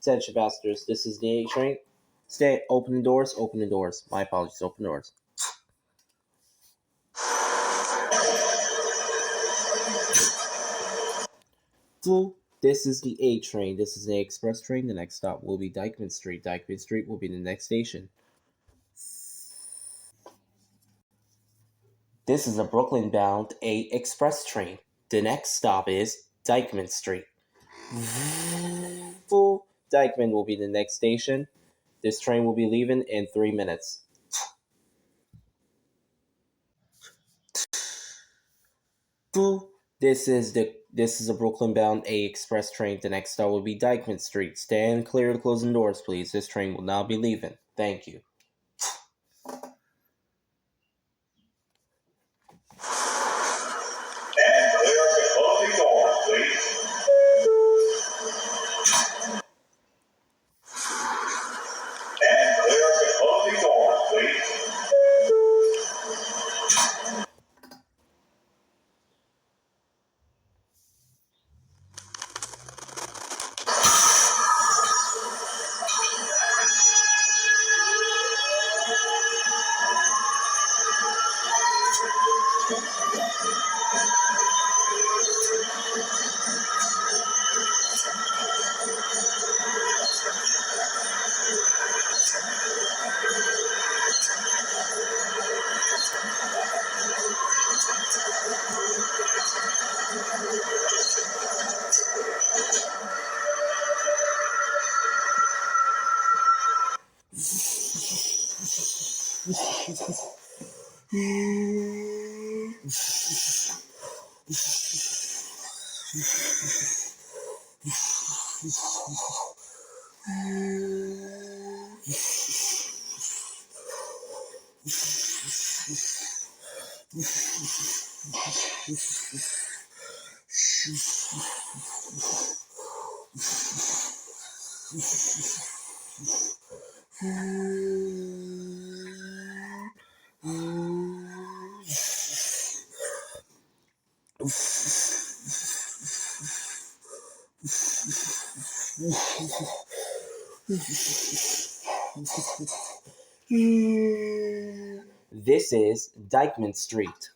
Attention passengers, this is the A train. Stay, open the doors, open the doors. My apologies, open the doors. This is the A train. This is the express train. The next stop will be Dykeman Street. Dykeman Street will be the next station. This is a Brooklyn bound A express train. The next stop is Dykeman Street. Dykeman will be the next station. This train will be leaving in 3 minutes. This is a Brooklyn bound A express train. The next stop will be Dykeman Street. Stand clear of the closing doors, please. This train will now be leaving. Thank you. And clear the closing doors, please. And clear the closing doors, please. This is Dykeman Street.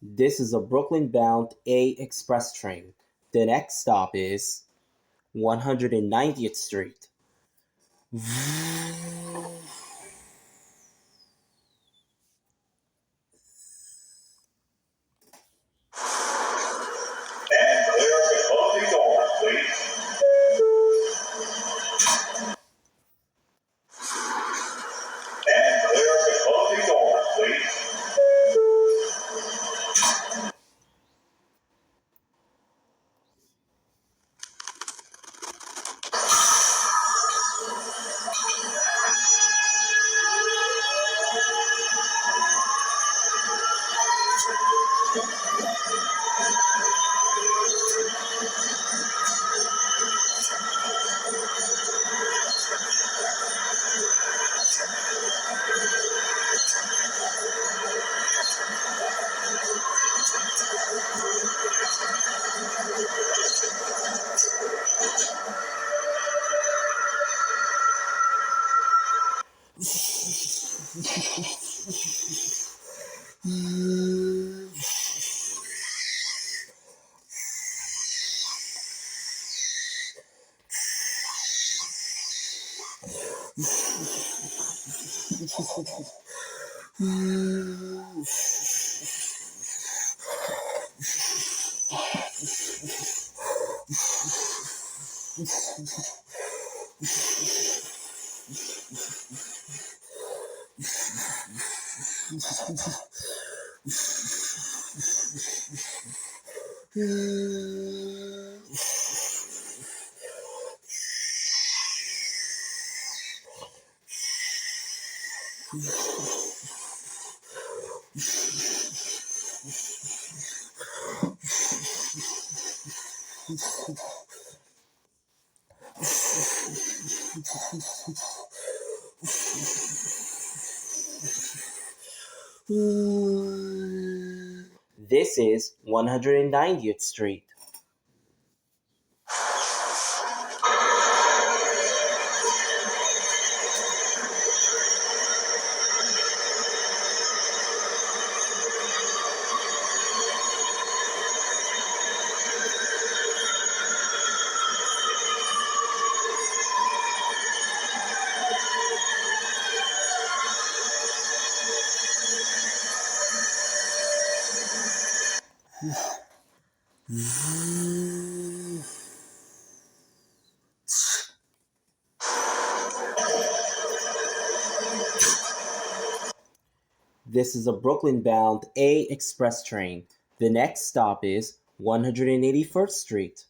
This is a Brooklyn bound A express train. The next stop is 190th Street. And clear the closing doors, please. And clear the closing doors, please. This is 190th Street. This is a Brooklyn-bound A express train. The next stop is 181st Street.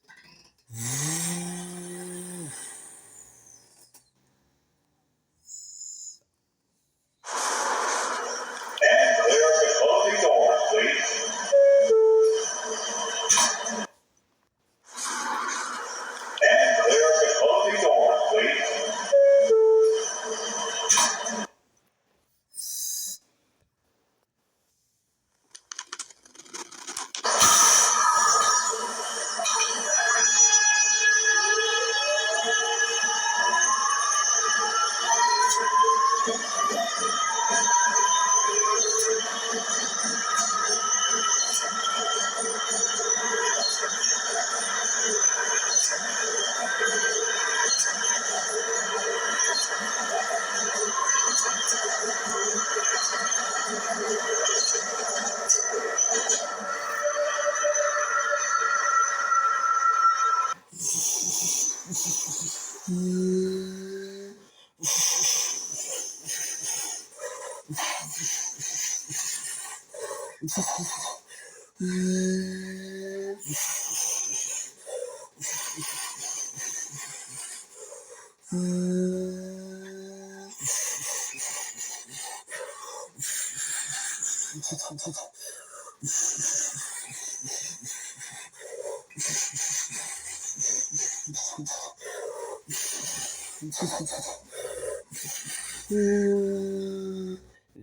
And clear the closing doors, please. And clear the closing doors, please.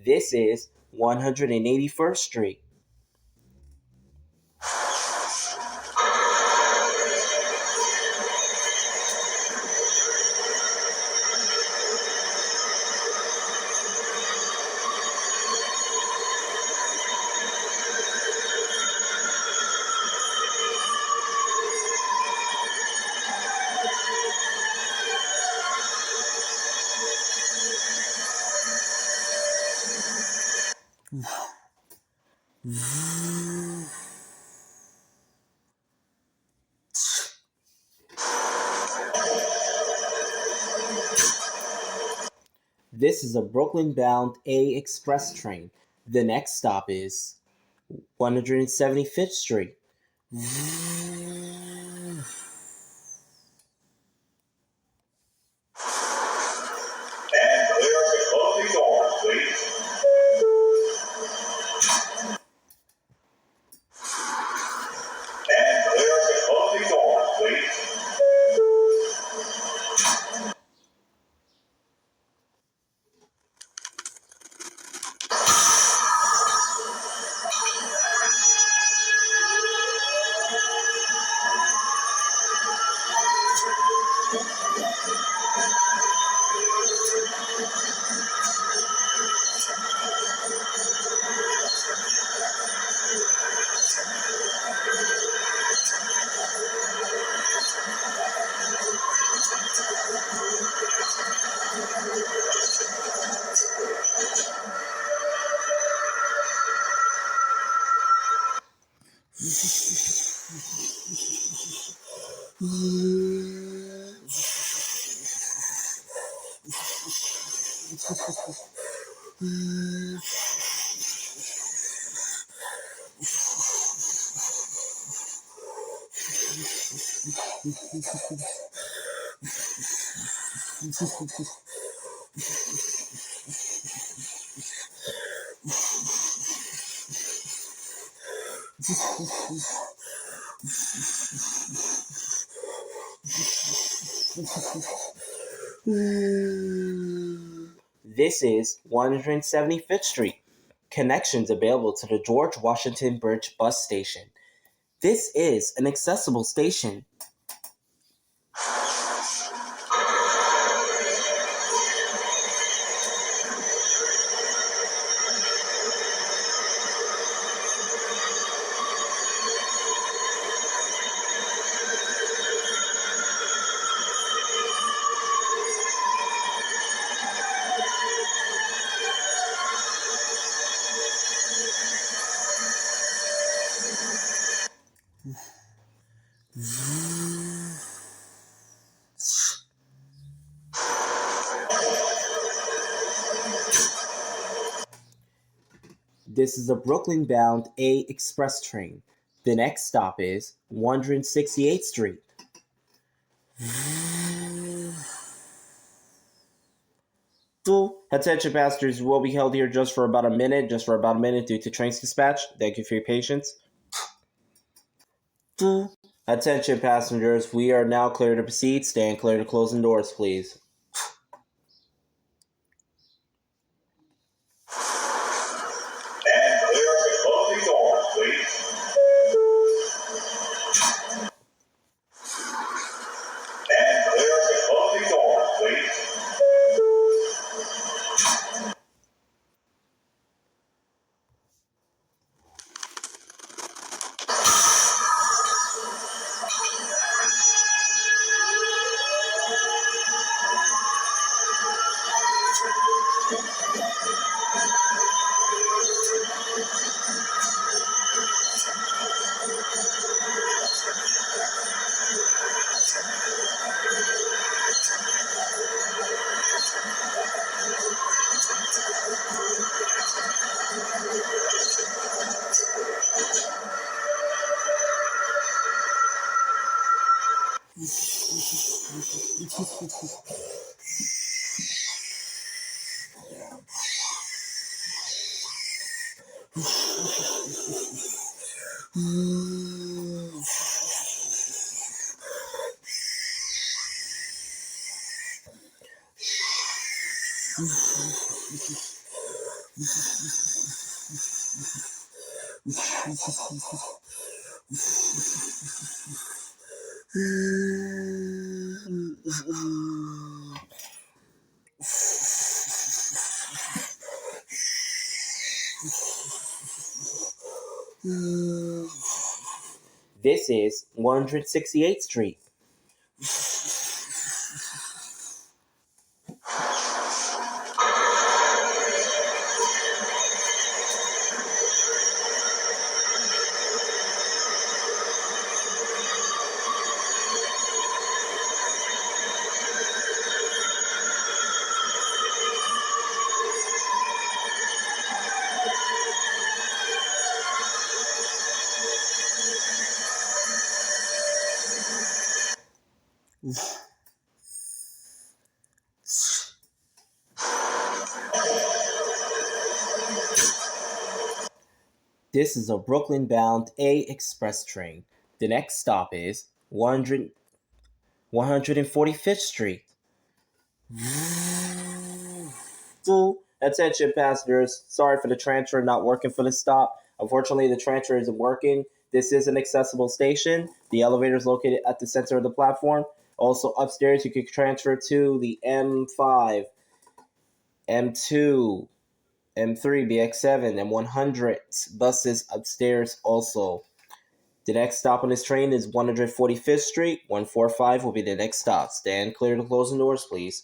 This is 181st Street. This is a Brooklyn-bound A express train. The next stop is 175th Street. And clear the closing doors, please. And clear the closing doors, please. This is 175th Street. Connections available to the George Washington Bridge bus station. This is an accessible station. This is a Brooklyn bound A express train. The next stop is 168th Street. Attention passengers, will be held here just for about a minute due to train's dispatch. Thank you for your patience. Attention passengers, we are now clear to proceed. Stand clear to closing doors, please. And clear the closing doors, please. And clear the closing doors, please. This is 168th Street. This is a Brooklyn bound A express train. The next stop is 145th Street. Attention passengers, sorry for the transfer not working for the stop. Unfortunately, the transfer isn't working. This is an accessible station. The elevator is located at the center of the platform. Also upstairs, you can transfer to the M5, M2, M3, BX7, M100 buses upstairs also. The next stop on this train is 145th Street. 145 will be the next stop. Stand clear to closing doors, please.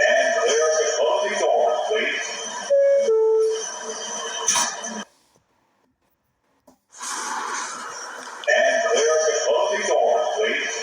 And clear the closing doors, please. And clear the closing doors, please.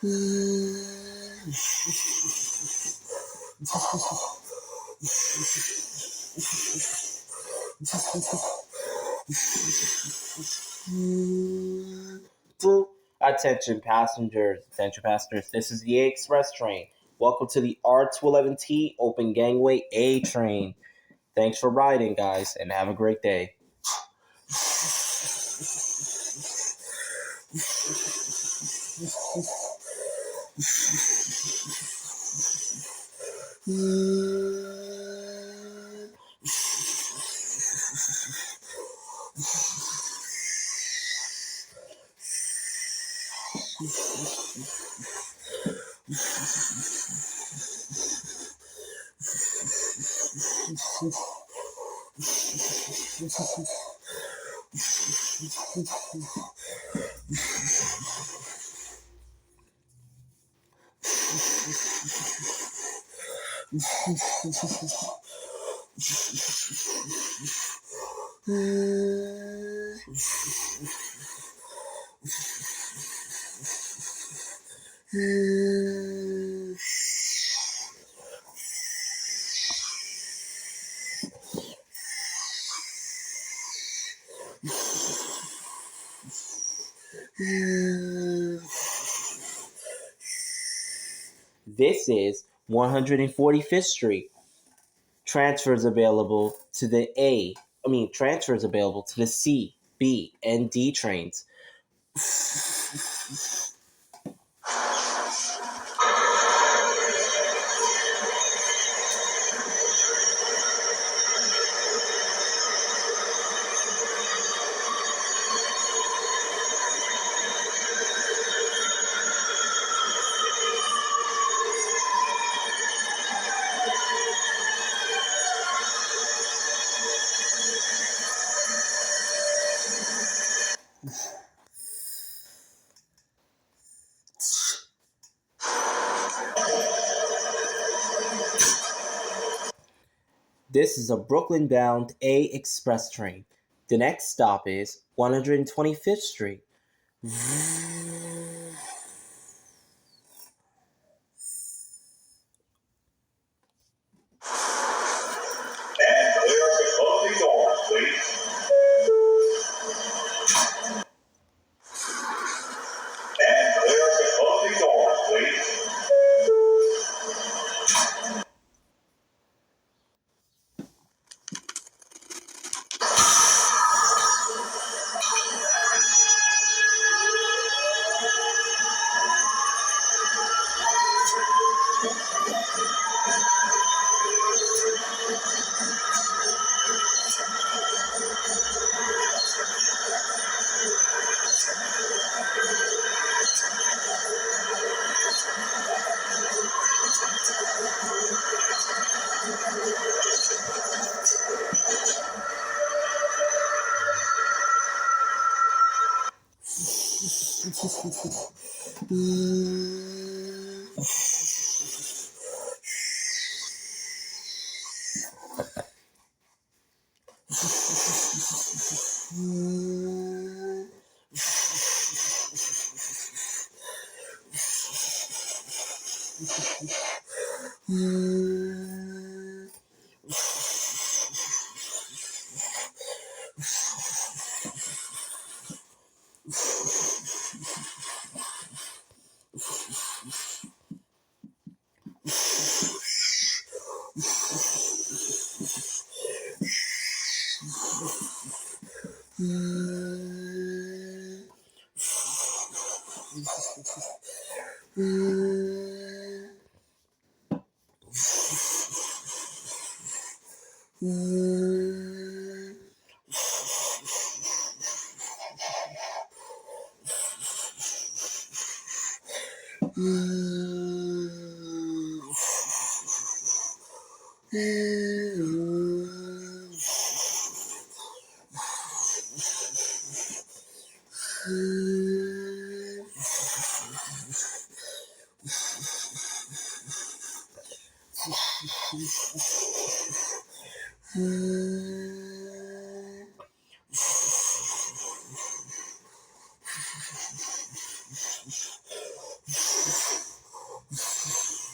Attention passengers, this is the A Express train. Welcome to the R211T Open Gangway A train. Thanks for riding, guys, and have a great day. This is 145th Street. Transfers available to the transfers available to the C, B, and D trains. This is a Brooklyn-bound A Express train. The next stop is 125th Street. And clear up the closing doors, please. And clear up the closing doors, please.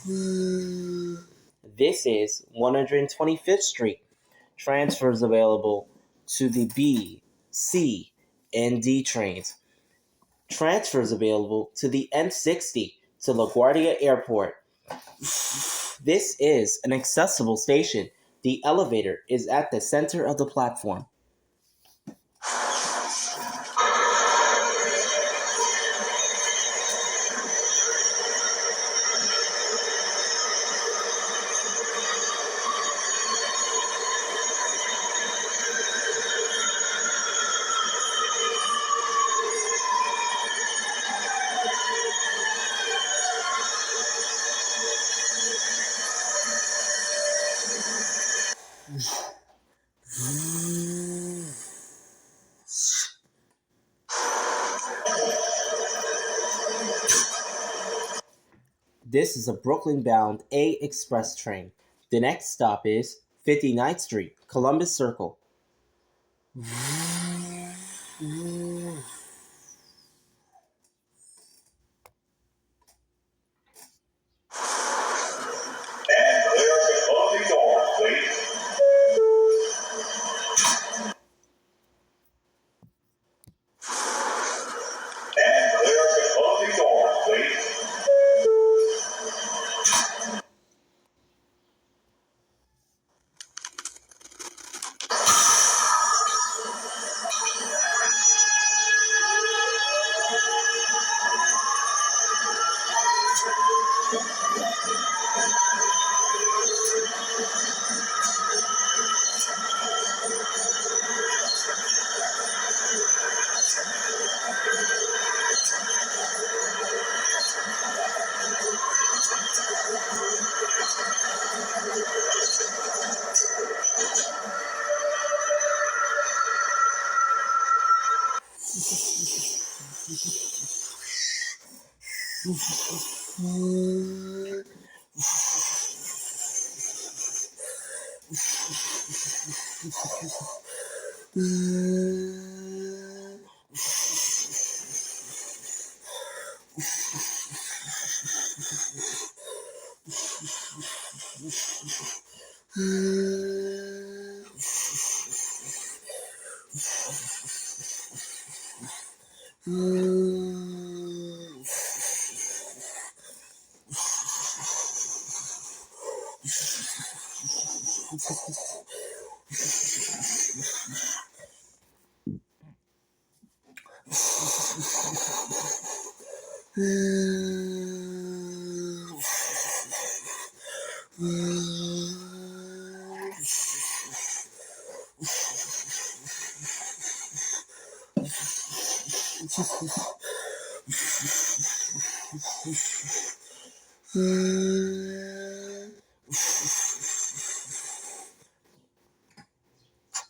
This is 125th Street. Transfers available to the B, C, and D trains. Transfers available to the M60 to LaGuardia Airport. This is an accessible station. The elevator is at the center of the platform. This is a Brooklyn-bound A express train. The next stop is 59th Street, Columbus Circle. And clear the closing doors, please. And clear the closing doors, please.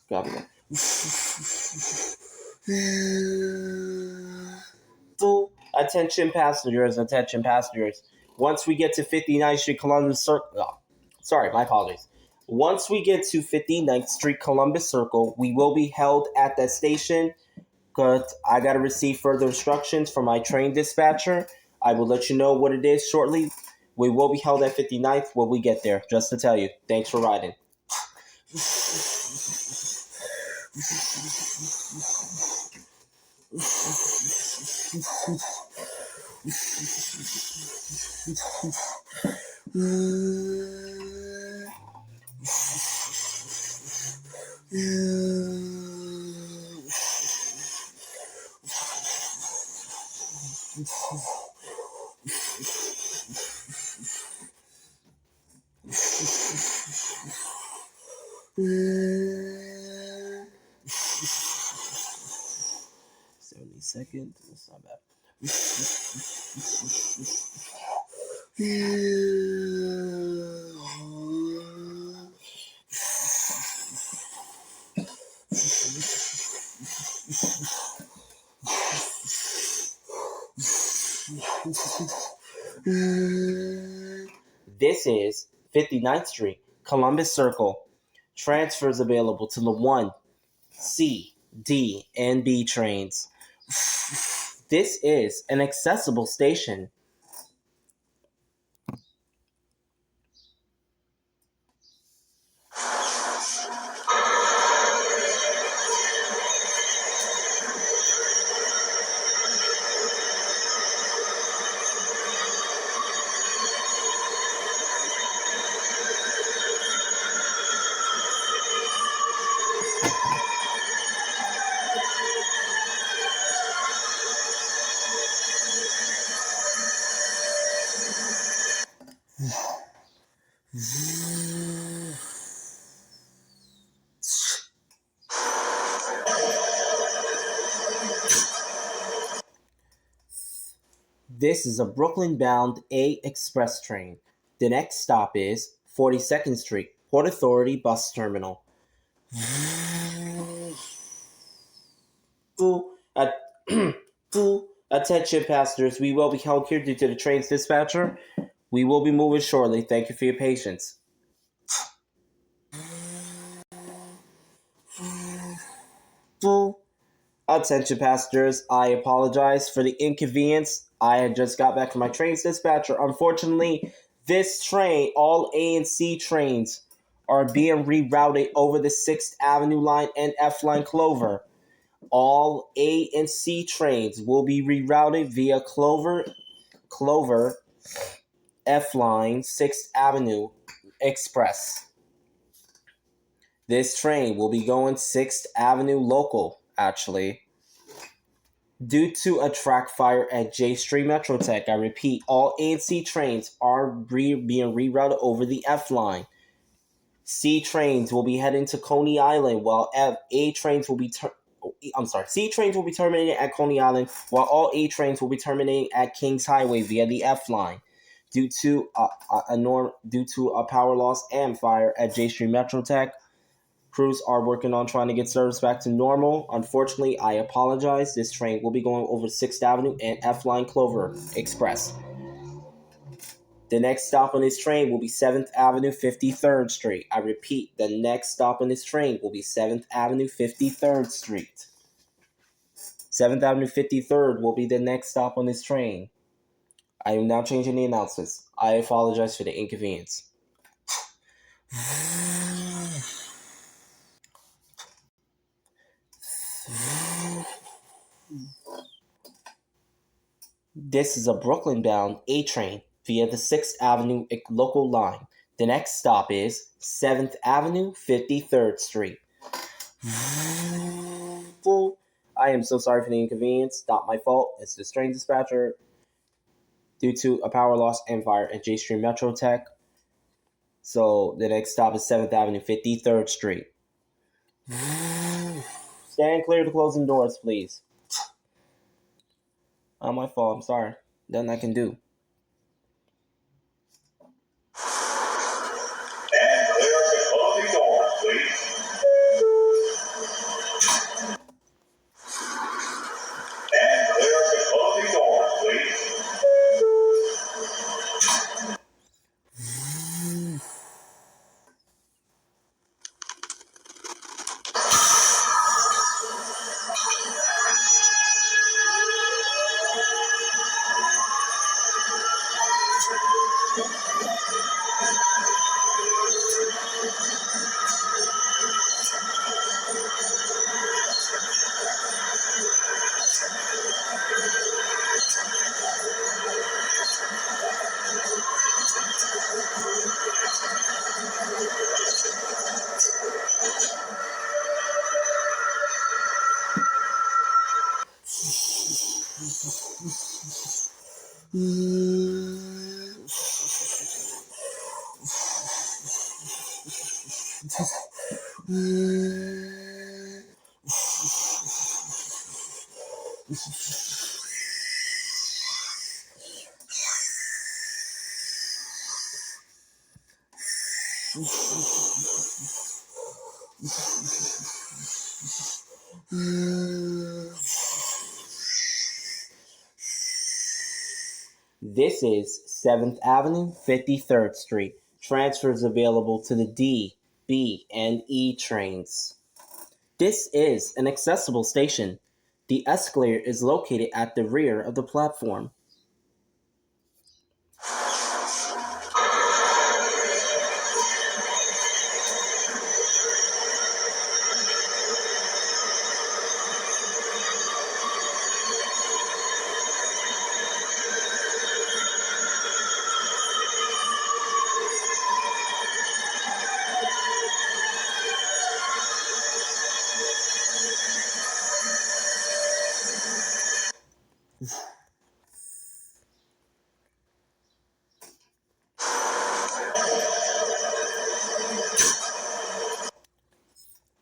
Copy that. Attention passengers. Once we get to 59th Street, Columbus Circle. Oh, sorry, my apologies. Once we get to 59th Street, Columbus Circle, we will be held at that station. But I got to receive further instructions from my train dispatcher. I will let you know what it is shortly. We will be held at 59th when we get there, just to tell you. Thanks for riding. Second, that's not bad. This is 59th Street, Columbus Circle. Transfers available to the 1, C, D, and B trains. This is an accessible station. This is a Brooklyn-bound A express train. The next stop is 42nd Street, Port Authority Bus Terminal. At Attention passengers, we will be held here due to the train's dispatcher. We will be moving shortly. Thank you for your patience. Attention passengers, I apologize for the inconvenience. I had just got back from my train's dispatcher. Unfortunately, this train, all A and C trains, are being rerouted over the 6th Avenue line and F line Clover. All A and C trains will be rerouted via Clover F line 6th Avenue Express. This train will be going 6th Avenue local, actually. Due to a track fire at J Street Metrotech, I repeat, all A and C trains are being rerouted over the F line. C trains will be heading to Coney Island, while C trains will be terminating at Coney Island, while all A trains will be terminating at Kings Highway via the F line. Due to a power loss and fire at J Street Metrotech, crews are working on trying to get service back to normal. Unfortunately, I apologize. This train will be going over 6th Avenue and F line Clover Express. The next stop on this train will be 7th Avenue, 53rd Street. I repeat, the next stop on this train will be 7th Avenue, 53rd Street. 7th Avenue, 53rd will be the next stop on this train. I am now changing the announcements. I apologize for the inconvenience. This is a Brooklyn-bound A train via the 6th Avenue local line. The next stop is 7th Avenue, 53rd Street. I am so sorry for the inconvenience. Not my fault. It's the train dispatcher. Due to a power loss and fire at J Street Metrotech. So the next stop is 7th Avenue, 53rd Street. Stand clear to closing doors, please. Not my fault. I'm sorry. Nothing I can do. And clear the closing doors, please. And clear the closing doors, please. This is 7th Avenue, 53rd Street. Transfers available to the D, B, and E trains. This is an accessible station. The escalator is located at the rear of the platform.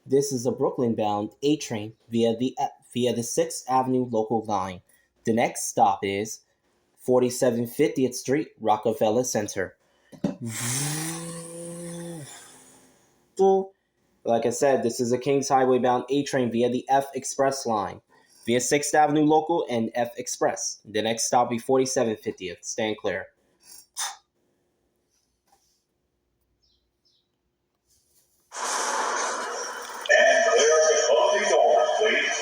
This is a Brooklyn-bound A train via the 6th Avenue local line. The next stop is 4750th Street, Rockefeller Center. Like I said, this is a Kings Highway bound A train via the F Express line, via 6th Avenue Local and F Express. The next stop will be 4750th. Stand clear. And clear the closing doors, please.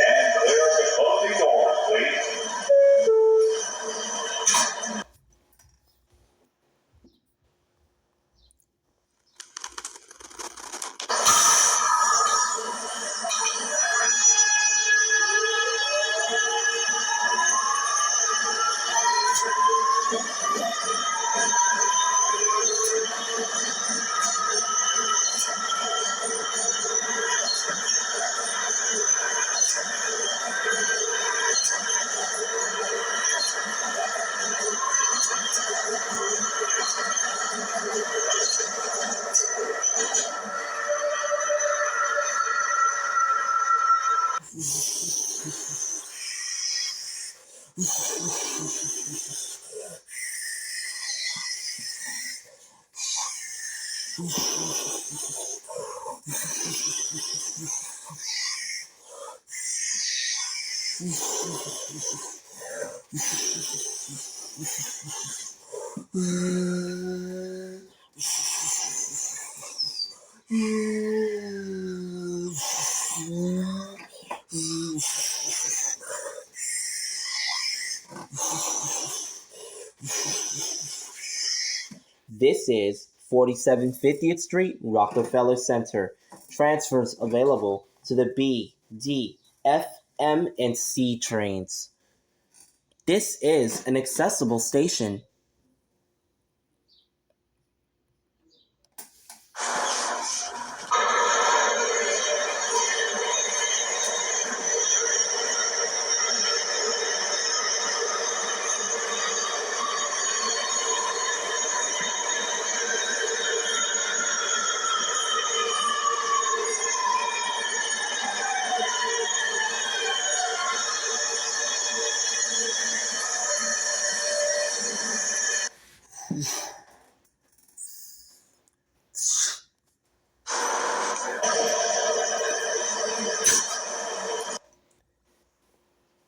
And clear the closing doors, please. This is 4750th Street, Rockefeller Center. Transfers available to the B, D, F, M, and C trains. This is an accessible station.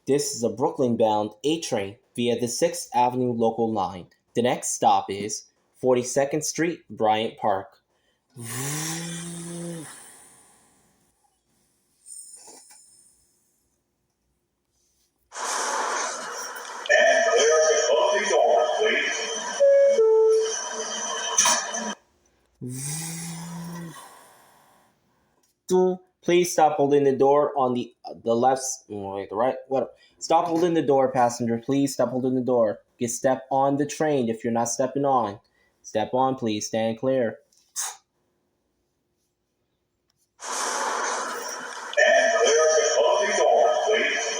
This is a Brooklyn-bound A train via the 6th Avenue local line. The next stop is 42nd Street, Bryant Park. And clear the closing doors, please. Please stop holding the door on the left, wait, the right, whatever. Stop holding the door, passenger. Please stop holding the door. Get step on the train if you're not stepping on. Step on, please. Stand clear. And clear the closing doors, please.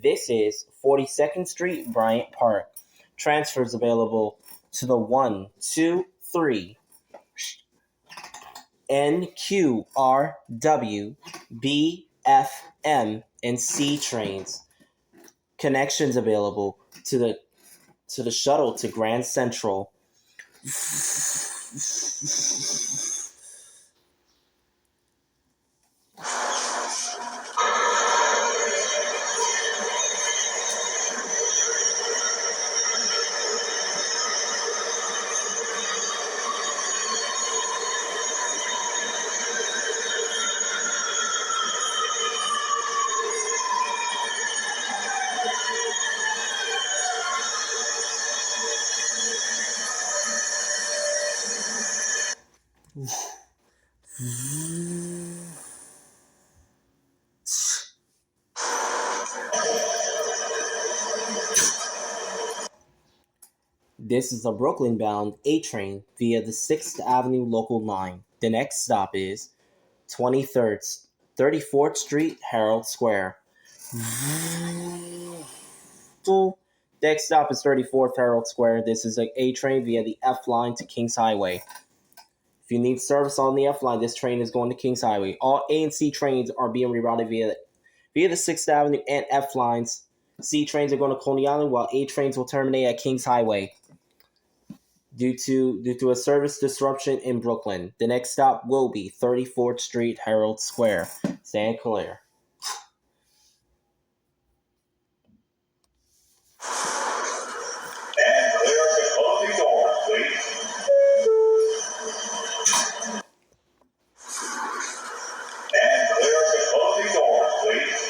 This is 42nd Street, Bryant Park. Transfers available to the 1, 2, 3, N, Q, R, W, B, F, M, and C trains. Connections available to the shuttle to Grand Central. This is a Brooklyn-bound A train via the 6th Avenue Local 9. The next stop is 23rd, 34th Street, Herald Square. Next stop is 34th Herald Square. This is an A train via the F line to Kings Highway. If you need service on the F line, this train is going to Kings Highway. All A and C trains are being rerouted via the 6th Avenue and F lines. C trains are going to Coney Island, while A trains will terminate at Kings Highway due to a service disruption in Brooklyn. The next stop will be 34th Street, Herald Square. Stand clear. And clear the closing doors, please. And clear the closing doors, please.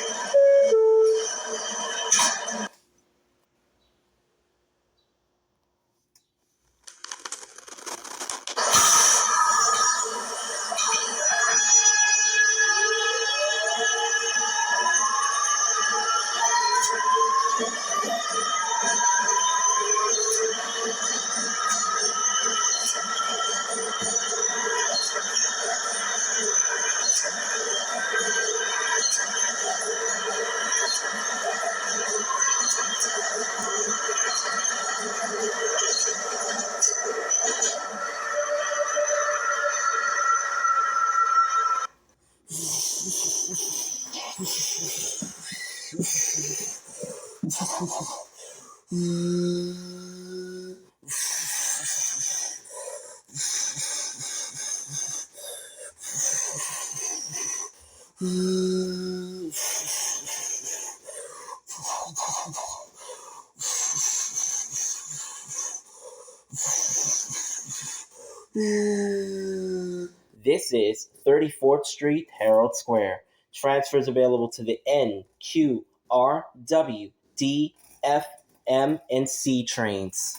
This is 34th Street, Herald Square. Transfers available to the N, Q, R, W, D, F, M, and C trains.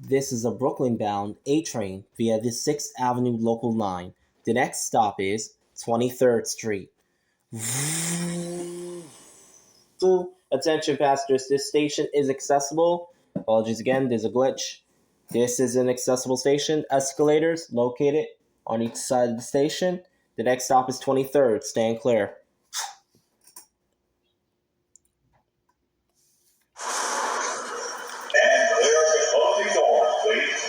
This is a Brooklyn-bound A train via the 6th Avenue Local 9. The next stop is 23rd Street. Attention passengers, this station is accessible. Apologies again, there's a glitch. This is an accessible station. Escalators located on each side of the station. The next stop is 23rd. Stand clear. And clear the closing doors, please.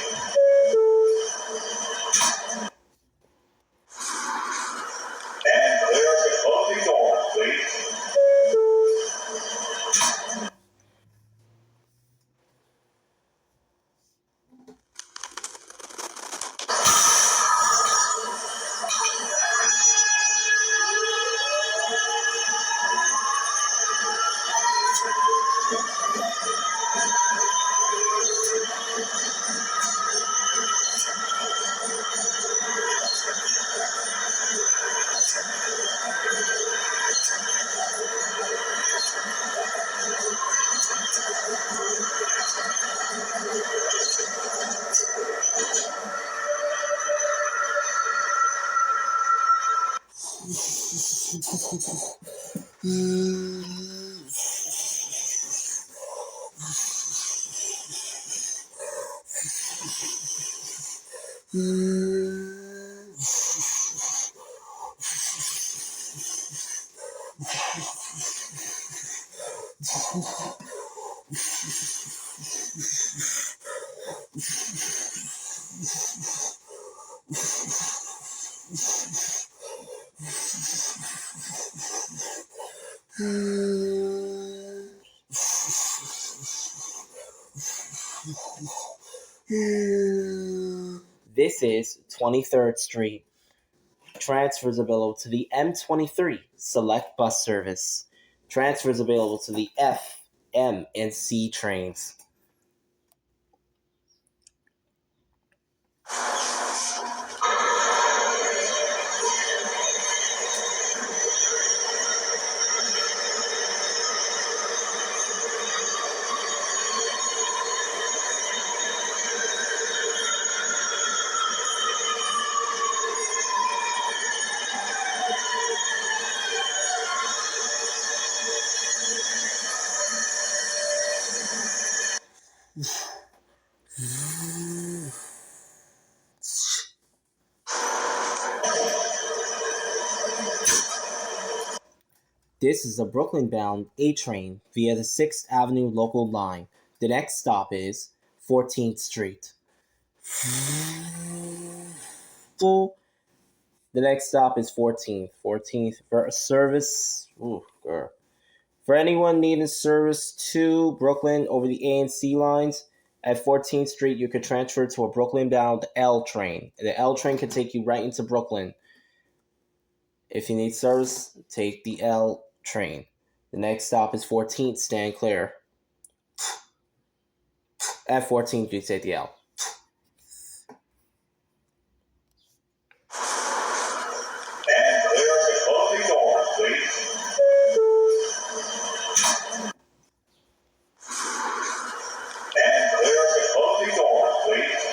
And clear the closing doors, please. This is 23rd Street. Transfers available to the M23 Select Bus Service. Transfers available to the F, M, and C trains. This is a Brooklyn-bound A train via the 6th Avenue local line. The next stop is 14th Street. The next stop is 14th. 14th for service. Ooh, girl. For anyone needing service to Brooklyn over the A and C lines, at 14th Street, you could transfer to a Brooklyn-bound L train. The L train can take you right into Brooklyn. If you need service, take the L train. The next stop is 14th, stand clear. At 14th, you take the L. And clear the closing doors, please. And clear the closing doors, please.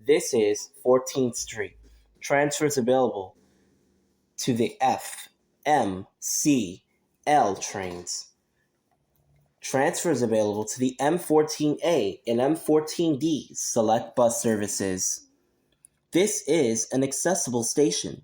This is 14th Street. Transfers available to the F, M, C, L trains. Transfers available to the M14A and M14D select bus services. This is an accessible station.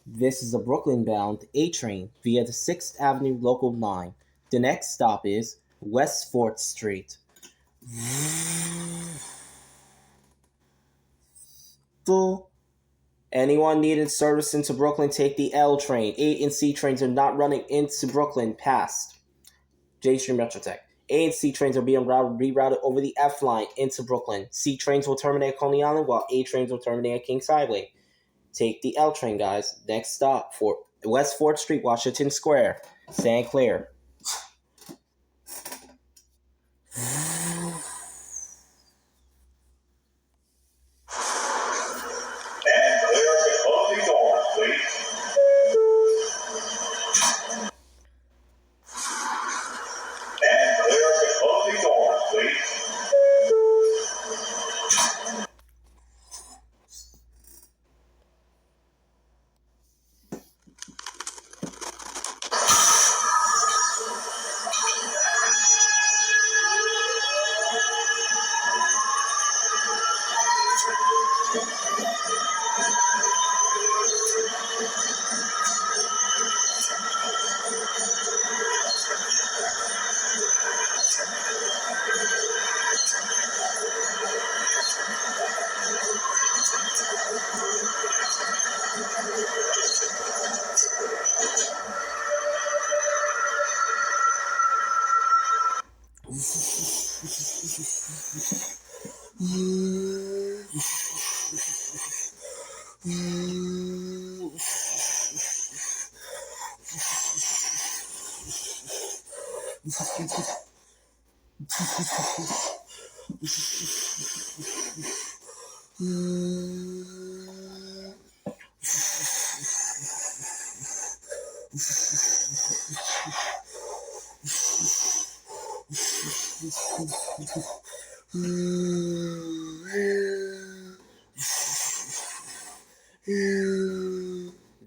This is a Brooklyn-bound A train via the 6th Avenue local line. The next stop is West 4th Street. Anyone needing service into Brooklyn, take the L train. A and C trains are not running into Brooklyn past J Street Metrotech. A and C trains are being rerouted over the F line into Brooklyn. C trains will terminate at Coney Island, while A trains will terminate at Kings Highway. Take the L train, guys. Next stop for West 4th Street, Washington Square. Stand clear. And clear the closing doors, please. And clear the closing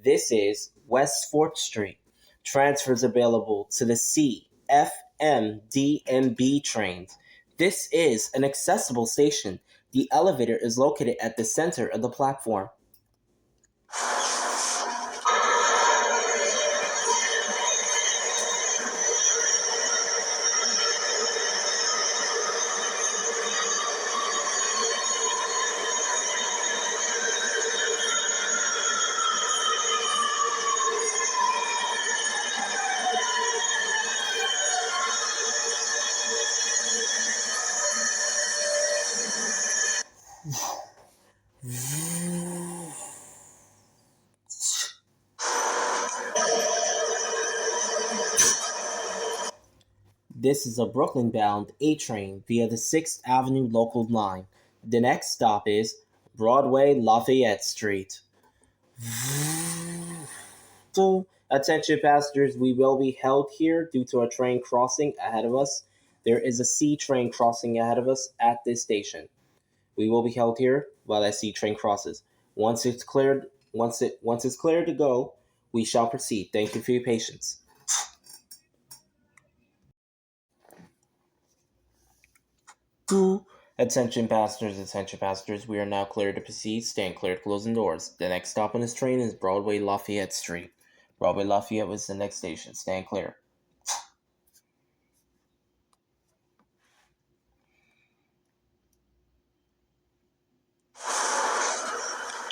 This is West 4th Street. Transfers available to the C, F, M, D, and B trains. This is an accessible station. The elevator is located at the center of the platform. This is a Brooklyn-bound A train via the 6th Avenue local line. The next stop is Broadway Lafayette Street. So, attention passengers, we will be held here due to a train crossing ahead of us. There is a C train crossing ahead of us at this station. We will be held here while that C train crosses. Once it's cleared to go, we shall proceed. Thank you for your patience. Attention passengers, we are now cleared to proceed. Stand clear to closing doors. The next stop on this train is Broadway Lafayette Street. Broadway Lafayette was the next station. Stand clear.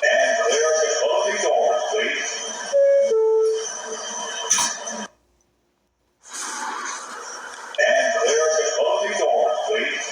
And clear the closing doors, please. And clear the closing doors, please.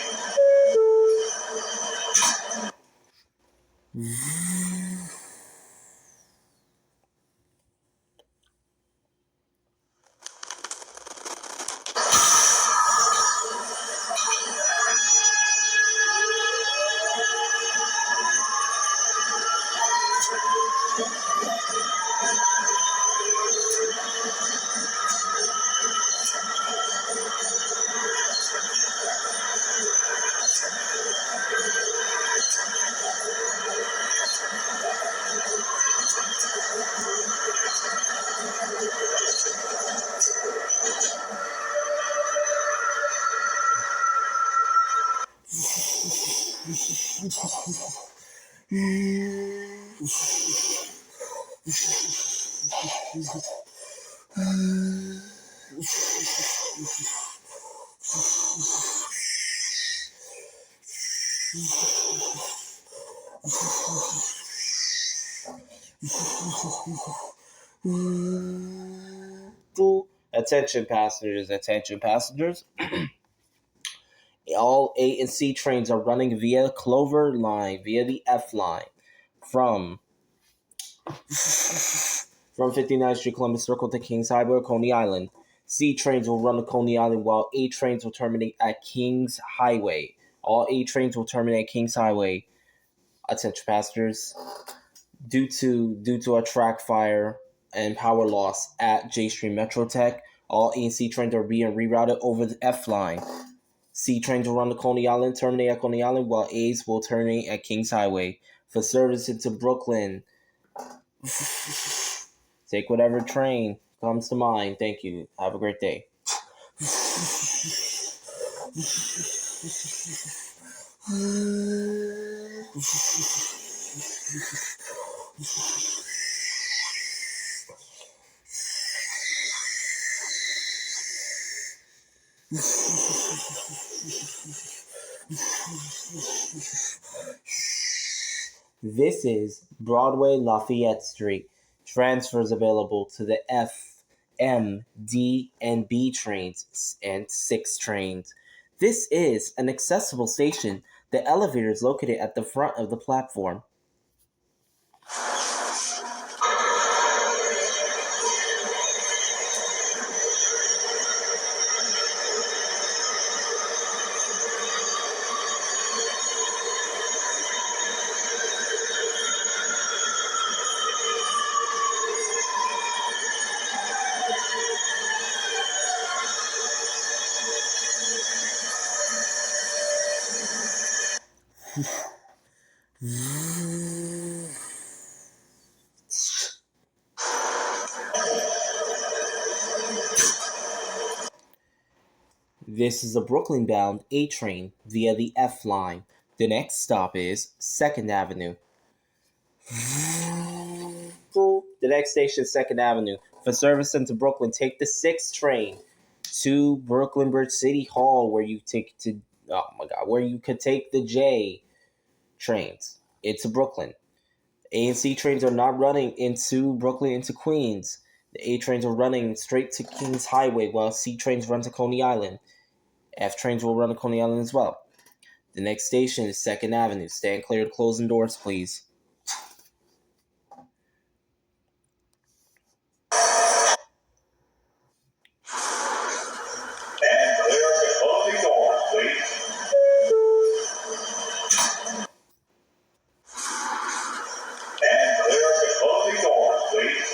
Attention passengers. All A and C trains are running via Culver line, via the F line, from 59th Street, Columbus Circle to Kings Highway or Coney Island. C trains will run to Coney Island while A trains will terminate at Kings Highway. All A trains will terminate at Kings Highway. Attention passengers. Due to a track fire and power loss at J Street Metro Tech, all A and C trains are being rerouted over the F line. C trains will run to Coney Island, terminate at Coney Island, while A's will terminate at Kings Highway. For service into Brooklyn, take whatever train comes to mind. Thank you. Have a great day. This is Broadway Lafayette Street. Transfers available to the F, M, D, and B trains and 6 trains. This is an accessible station. The elevator is located at the front of the platform. This is a Brooklyn-bound A train via the F line. The next stop is 2nd Avenue. The next station is 2nd Avenue. For service into Brooklyn, take the 6th train to Brooklyn Bridge City Hall, where you could take the J trains into Brooklyn. A and C trains are not running into Brooklyn into Queens. The A trains are running straight to Kings Highway, while C trains run to Coney Island. F trains will run to Coney Island as well. The next station is 2nd Avenue. Stand clear to closing doors, please. And clear the closing doors, please. And clear the closing doors, please.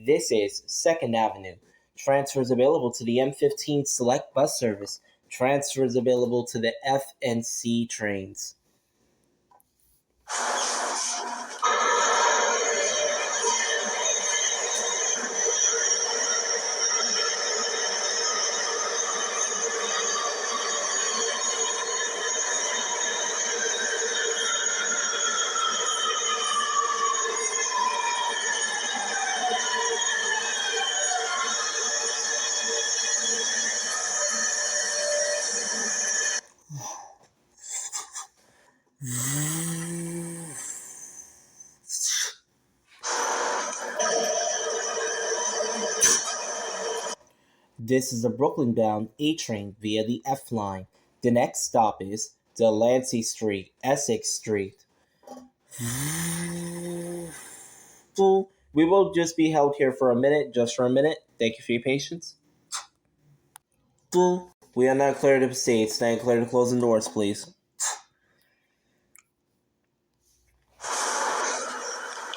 This is 2nd Avenue. Transfers available to the M15 Select Bus Service. Transfers available to the F and C trains. This is a Brooklyn-bound A train via the F line. The next stop is Delancey Street, Essex Street. We will just be held here for a minute, just for a minute. Thank you for your patience. We are now clear to proceed. Stand clear to closing doors, please.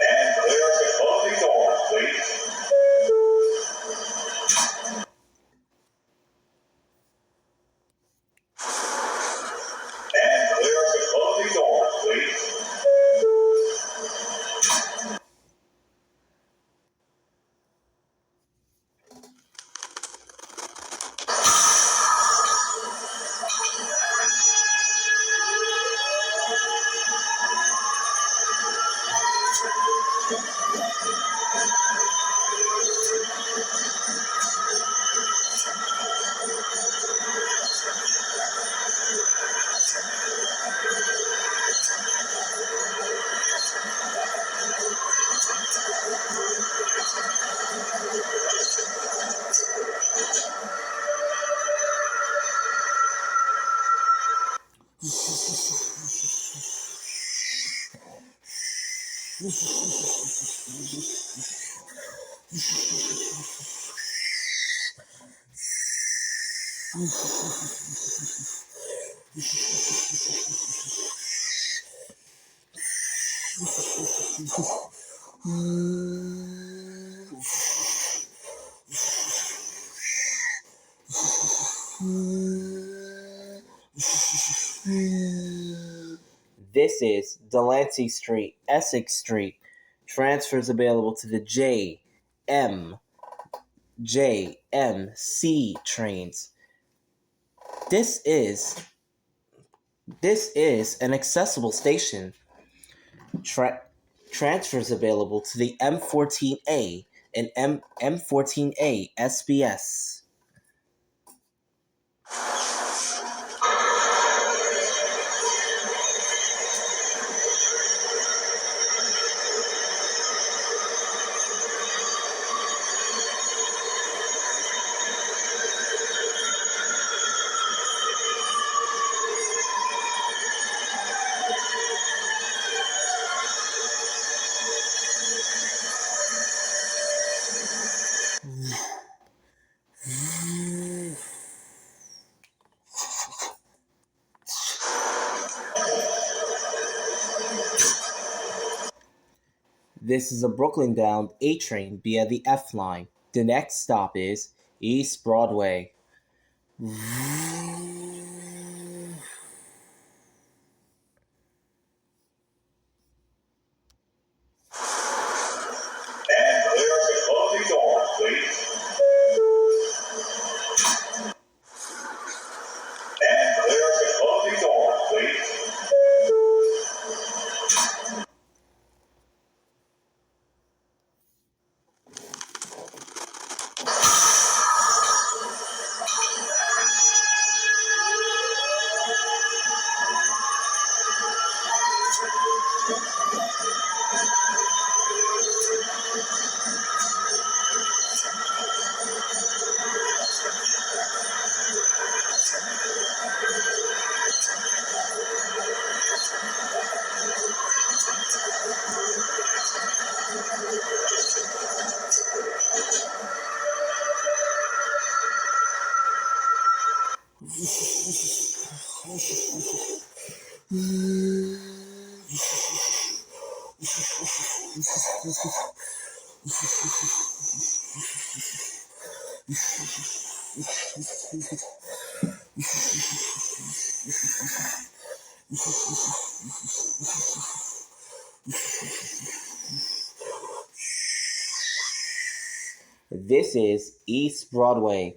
And clear the closing doors, please. And clear the closing doors, please. This is Delancey Street, Essex Street. Transfers available to the JMC trains. This is an accessible station. Transfers available to the M14A and M14A SBS. This is a Brooklyn-bound A train via the F line. The next stop is East Broadway. And clear the closing doors, please. And clear the closing doors, please. This is East Broadway.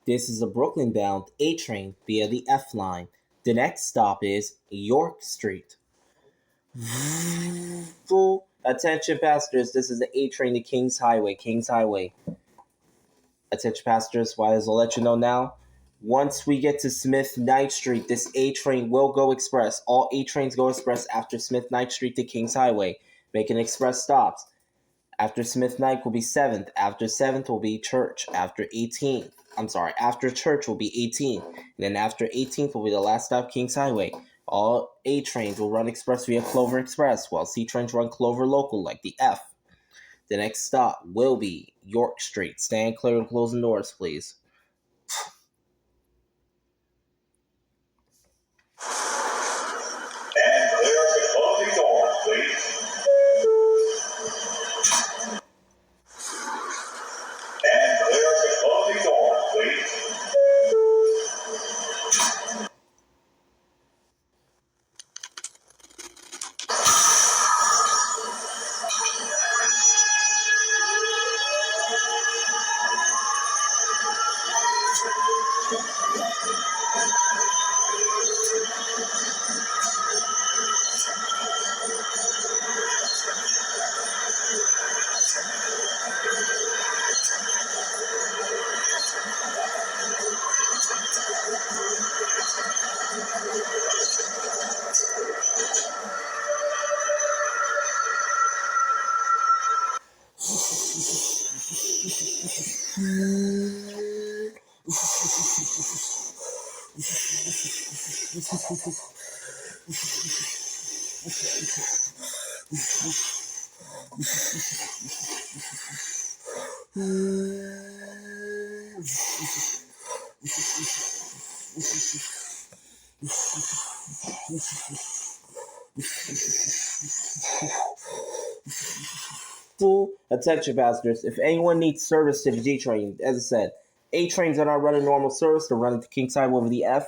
This is a Brooklyn-bound A train via the F line. The next stop is York Street. Full attention passengers, this is the A train to Kings Highway. Attention passengers, why does I'll let you know now? Once we get to Smith Knight Street, this A train will go express. All A trains go express after Smith Knight Street to Kings Highway, making express stops. After Smith Knight will be 7th. After 7th will be Church. After Church will be 18th. And then after 18th will be the last stop, Kings Highway. All A trains will run express via Clover Express, while C trains run Clover Local like the F. The next stop will be York Street. Stand clear and closing doors, please. And clear the closing doors, please. And clear the closing doors, please. Attention passengers, if anyone needs service to the G train, as I said, A trains are not running normal service, they're running to Kingside over the F.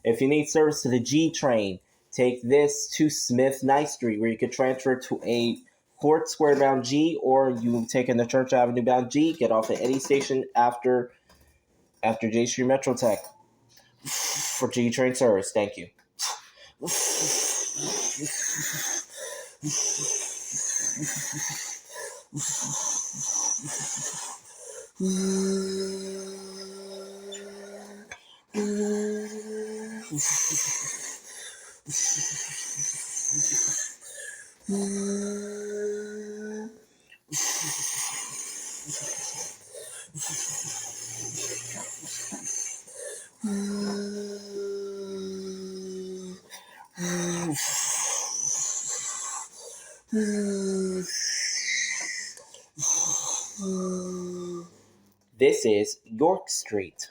If you need service to the G train, take this to Smith Knight Street, where you can transfer to a Court Square bound G, or you take in the Church Avenue bound G, get off at any station after J Street Metro Tech for G train service. Thank you. This is York Street.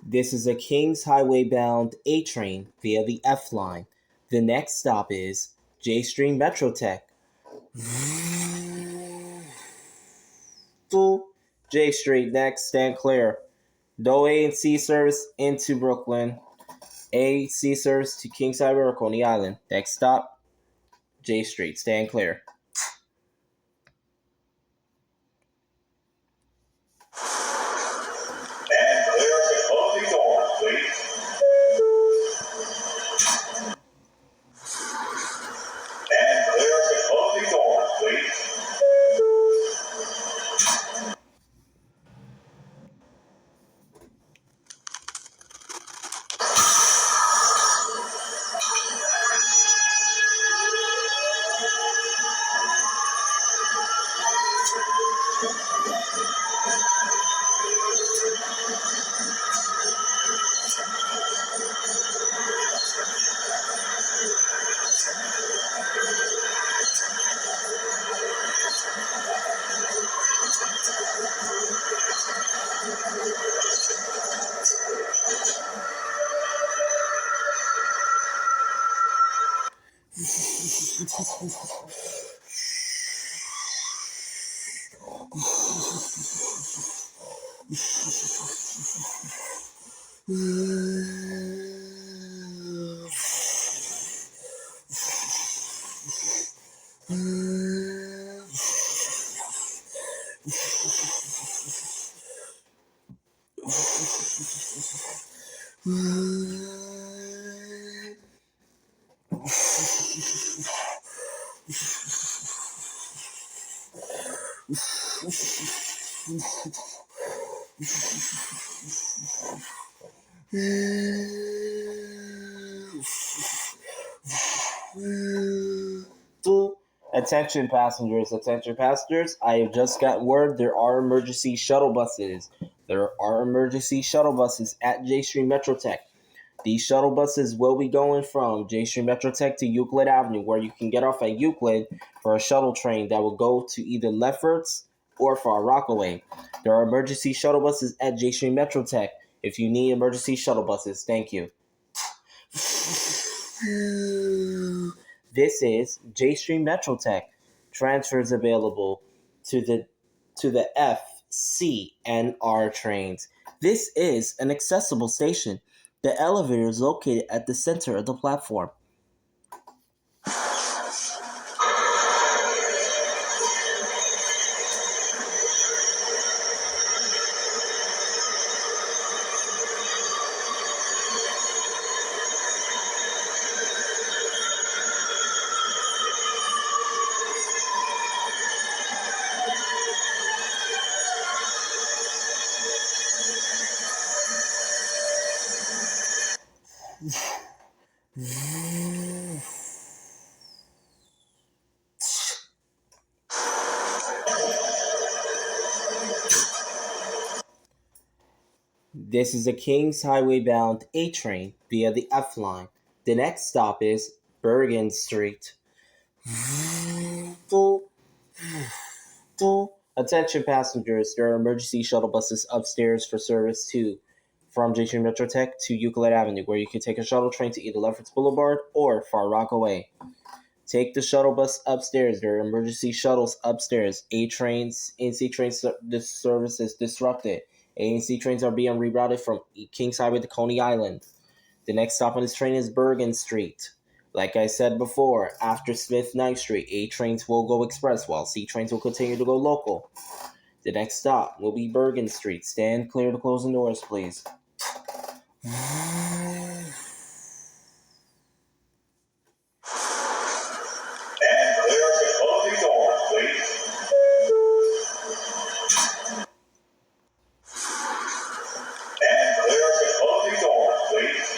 This is a Kings Highway bound A train via the F line. The next stop is J Street Metro Tech. J Street next, stand clear. No A and C service into Brooklyn. A, C service to Kings Highway or Coney Island. Next stop, J Street, stand clear. And clear the closing doors, please. And clear the closing doors, please. Attention passengers, I have just got word there are emergency shuttle buses. There are emergency shuttle buses at J Street Metro Tech. These shuttle buses will be going from J Street Metro Tech to Euclid Avenue, where you can get off at Euclid for a shuttle train that will go to either Lefferts or Far Rockaway. There are emergency shuttle buses at J Street Metro Tech. If you need emergency shuttle buses, thank you. This is J Street Metro Tech. Transfers available to the F, C, and R trains. This is an accessible station. The elevator is located at the center of the platform. This is a Kings Highway bound A train via the F line. The next stop is Bergen Street. Attention passengers, there are emergency shuttle buses upstairs for service to from Junction Metrotech to Euclid Avenue, where you can take a shuttle train to either Lefferts Boulevard or Far Rockaway. Take the shuttle bus upstairs. There are emergency shuttles upstairs. A trains, NC trains, this service is disrupted. ANC trains are being rerouted from Kings Highway to Coney Island. The next stop on this train is Bergen Street. Like I said before, after Smith Knight Street, A trains will go express while C trains will continue to go local. The next stop will be Bergen Street. Stand clear to closing doors, please. And clear the closing doors, please. And clear the closing doors, please.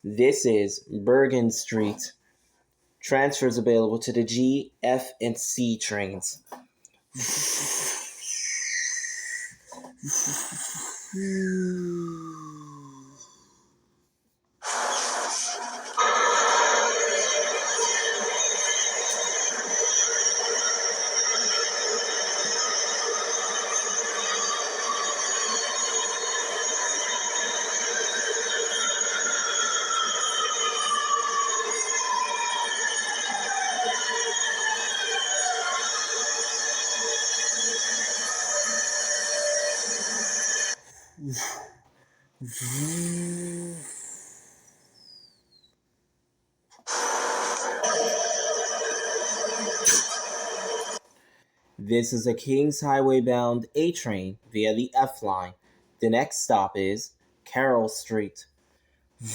This is Bergen Street. Transfers available to the G, F, and C trains. This is a Kings Highway bound A train via the F line. The next stop is Carroll Street. And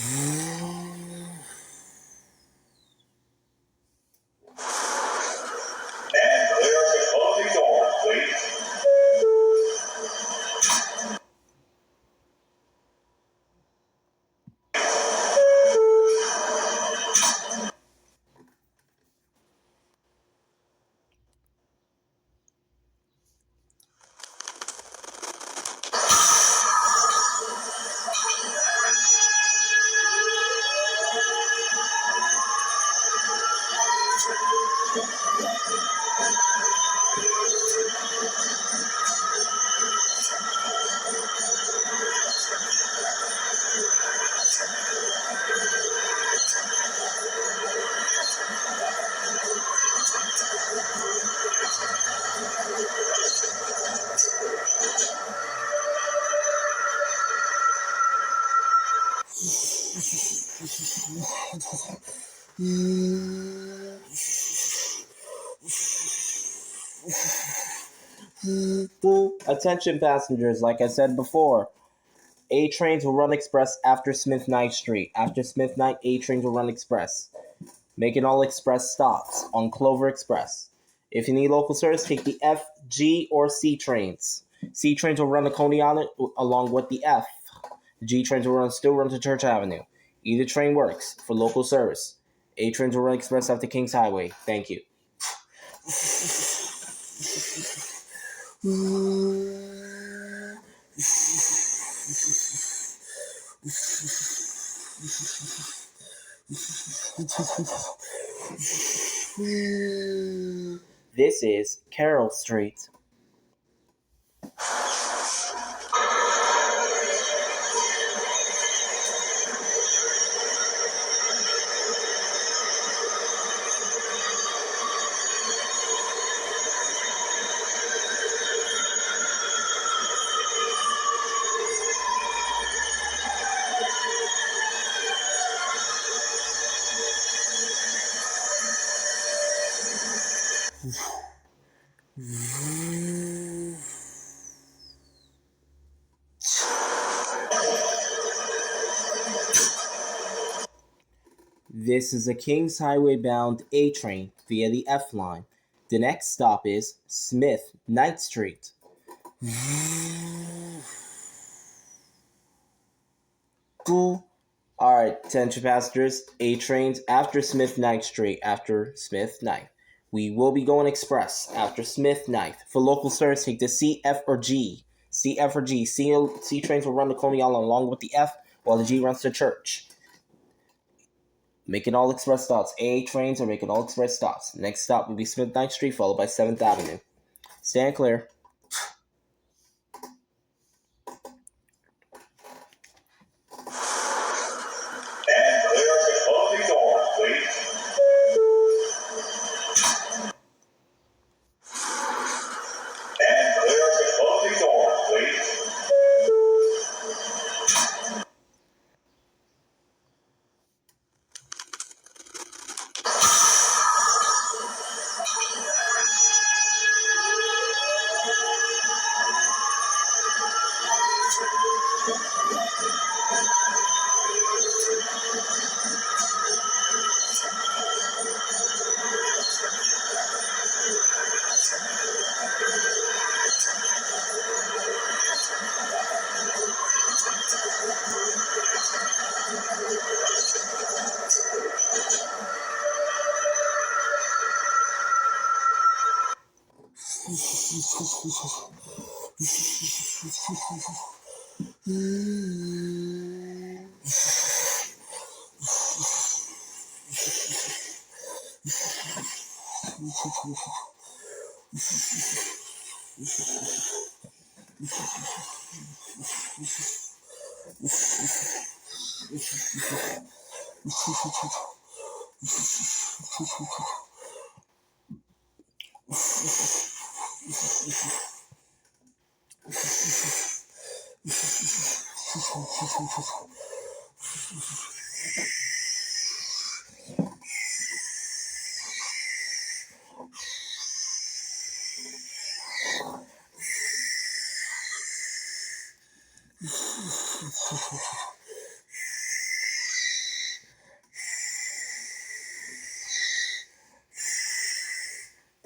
clear the closing doors, please. Attention passengers, like I said before, A trains will run express after Smith Knight Street. After Smith Knight, A trains will run express, making all express stops on Culver Express. If you need local service, take the F, G, or C trains. C trains will run to Coney Island along with the F. The G trains will still run to Church Avenue. Either train works for local service. A trains will run express after Kings Highway. Thank you. This is Carroll Street. This is a Kings Highway bound A train via the F line. The next stop is Smith Knight Street. Alright, attention passengers, A trains after Smith Knight Street, after Smith Knight. We will be going express after Smith Knight. For local service, take the C, F, or G. C, F, or G. C trains will run to Coney Island along with the F, while the G runs to Church. Making all express stops. A trains are making all express stops. Next stop will be Smith Knight Street, followed by 7th Avenue. Stand clear. And clear the closing doors, please. And clear the closing doors, please.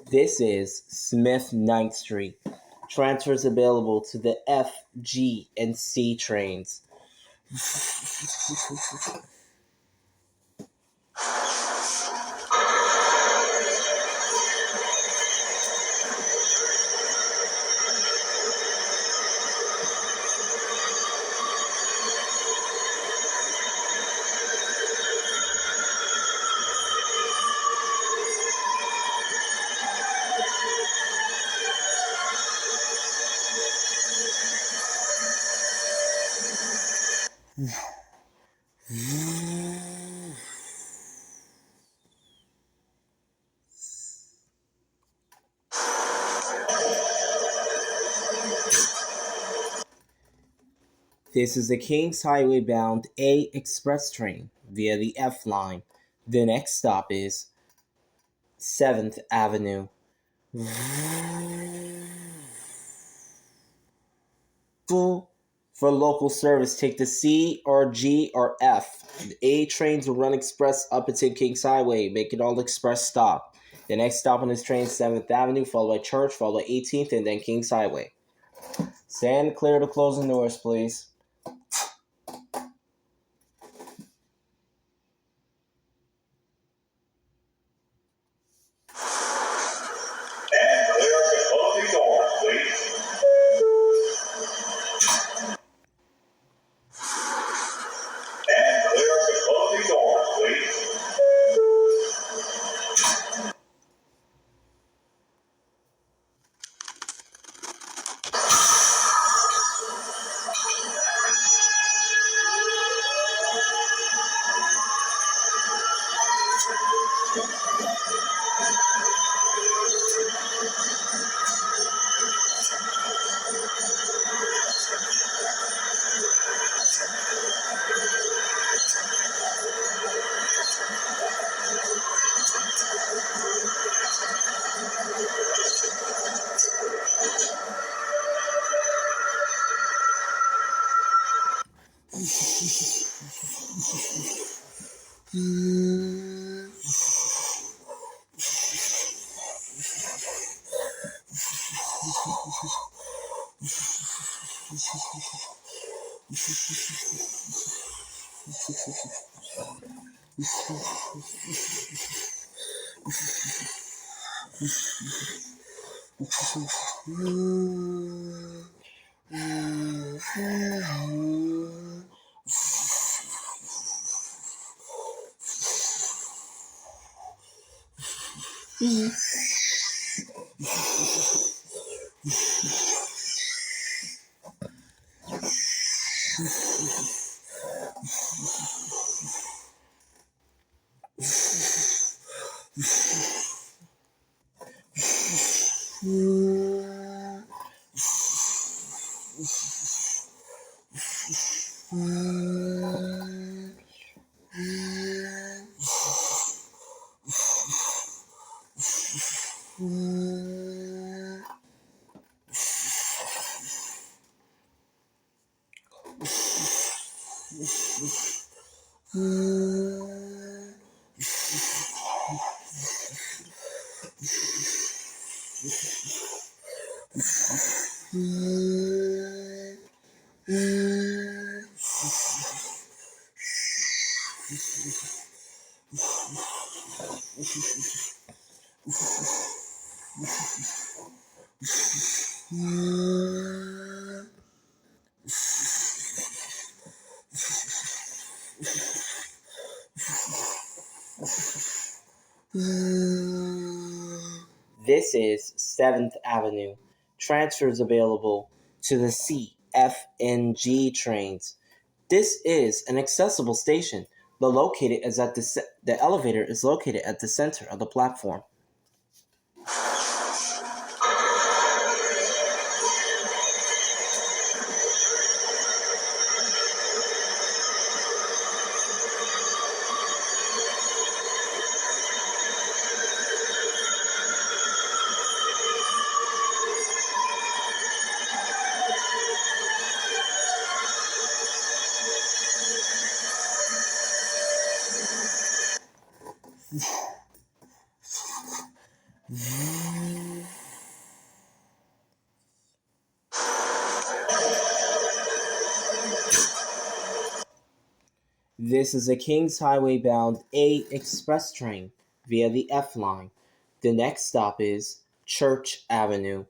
This is Smith Knight Street. Transfers available to the F, G, and C trains. This is the Kings Highway bound A express train via the F line. The next stop is 7th Avenue. For local service, take the C or G or F. The A trains will run express up until Kings Highway, make it all express stop. The next stop on this train is 7th Avenue, followed by Church, followed by 18th, and then Kings Highway. Stand clear to closing doors, please. And clear the closing doors, please. And clear the closing doors, please. This is 7th Avenue. Transfers available to the C, F, and G trains. This is an accessible station. The elevator is located at the center of the platform. This is a Kings Highway bound A express train via the F line. The next stop is Church Avenue.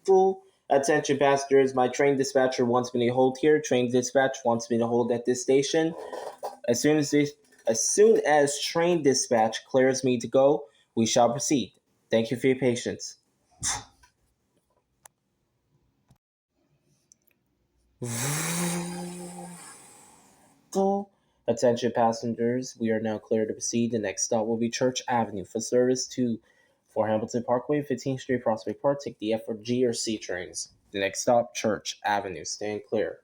Full attention passengers, my train dispatcher wants me to hold here. Train dispatch wants me to hold at this station. As soon as train dispatch clears me to go, we shall proceed. Thank you for your patience. Full attention passengers, we are now clear to proceed. The next stop will be Church Avenue. For service to for Hamilton Parkway, 15th Street, Prospect Park, take the F or G or C trains. The next stop, Church Avenue. Stand clear.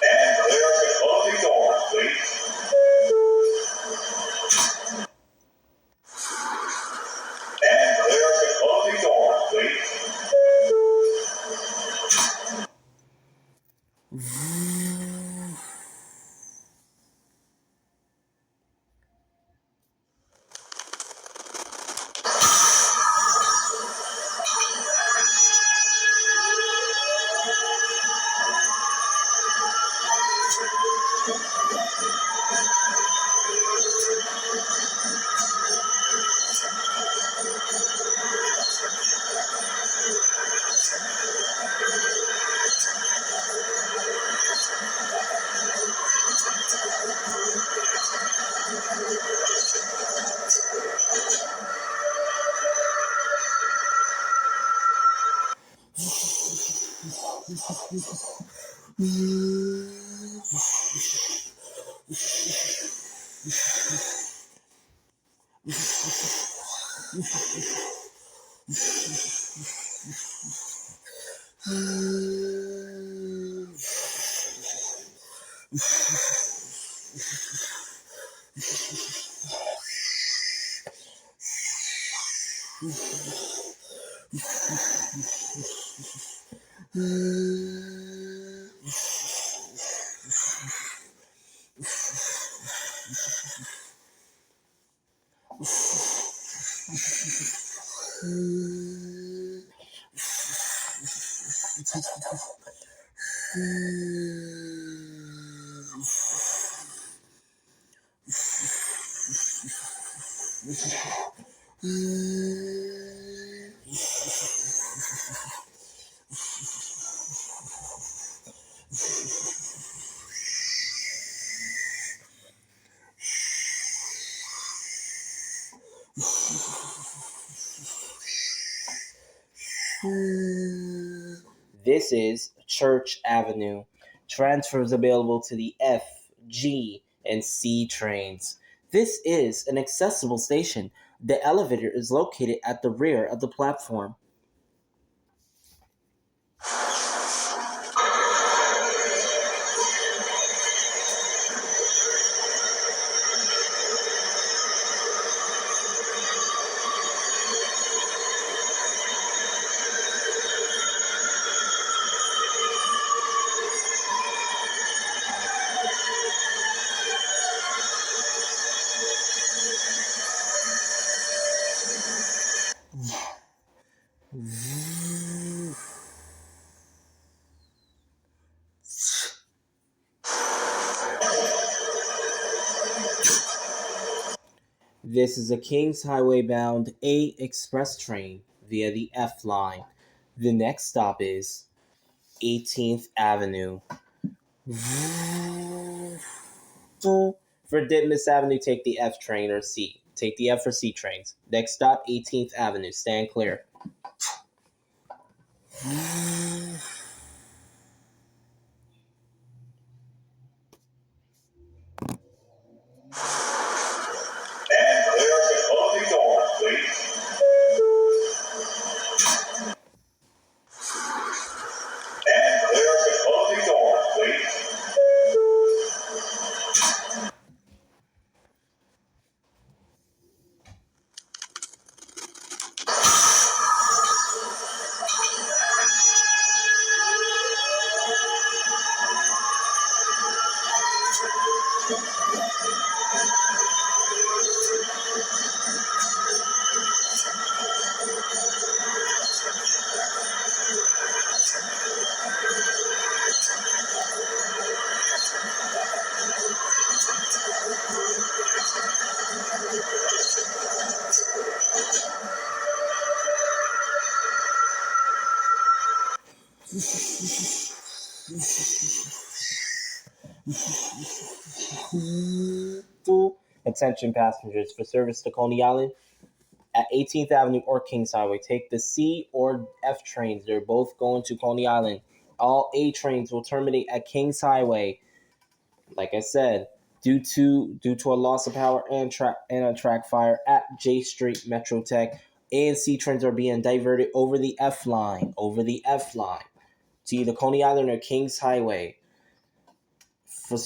And clear the closing doors, please. And clear the closing doors, please. This is Church Avenue. Transfers available to the F, G, and C trains. This is an accessible station. The elevator is located at the rear of the platform. This is a Kings Highway bound A express train via the F line. The next stop is 18th Avenue. For Ditmas Avenue, take the F train or C. Take the F or C trains. Next stop, 18th Avenue. Stand clear. And clear the closing doors, please. And clear the closing doors, please. Attention passengers, for service to Coney Island at 18th Avenue or Kings Highway, take the C or F trains. They're both going to Coney Island. All A trains will terminate at Kings Highway. Like I said, Due to a loss of power and a track fire at J Street Metro Tech, A and C trains are being diverted over the F line to either Coney Island or Kings Highway for